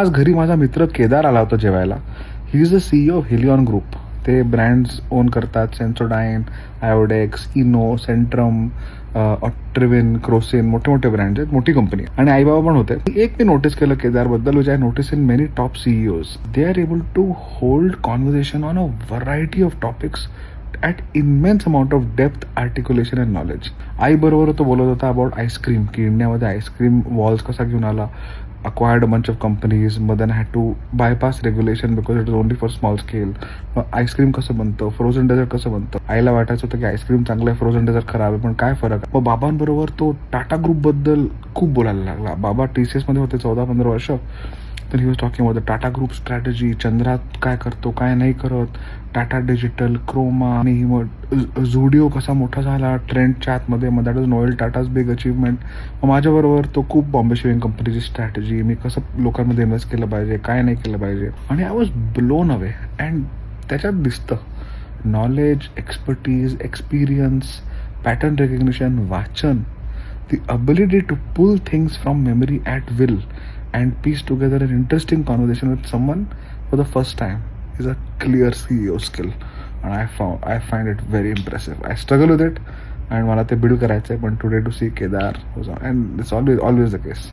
आज घरी माझा मित्र केदार आला होता जेवायला. He is the CEO of Haleon group. ते ब्रँड्स ओन करतात. Sensodyne, Iodex, Eno, Centrum, Otrivin, Crocin, मोठे मोठे ब्रँड्स आहेत. मोठी कंपनी आणि आई बाबा पण होते. एक मी नोटीस केलं केदारबद्दल, which I notice in many top CEOs. They are able to hold conversation on a variety of topics at immense amount of depth, articulation and knowledge. आई बरोबर तो बोलत होता अबाउट आईस्क्रीम, की इंडियामध्ये आईस्क्रीम वॉल्स कसा घेऊन आला, acquired a bunch of companies, but then had to bypass regulation because it was only for small scale. Ice cream कसं बनतं, फ्रोझन डेझर्ट कसं बनतं. आईला वाटायचं होतं की आईस्क्रीम चांगलं आहे, फ्रोझन डेझर्ट खराब आहे, पण काय फरक आहे. मग बाबांबरोबर तो टाटा ग्रुपबद्दल खूप बोलायला लागला. बाबा TCS मध्ये होते 14-15 वर्ष. तर he was talking about the Tata group strategy, चंद्रात काय करतो काय नाही करत, टाटा डिजिटल, क्रोमा, आणि मग झुडिओ कसा मोठा झाला ट्रेंडच्या आतमध्ये. मग that was Noel Tatas big achievement. मग माझ्याबरोबर तो खूप बॉम्बे शेविंग कंपनीची स्ट्रॅटेजी, मी कसं लोकांमध्ये इन्व्हेस्ट केलं पाहिजे, काय नाही केलं पाहिजे. आणि I was blown away. And त्याच्यात दिसतं knowledge, expertise, experience, pattern recognition, वाचन, the ability to pull things from memory at will and piece together an interesting conversation with someone for the first time is a clear CEO skill, and I find it very impressive. I struggle with it and मला ते build करायचं आहे, पण today to see Kedar and it's always the case.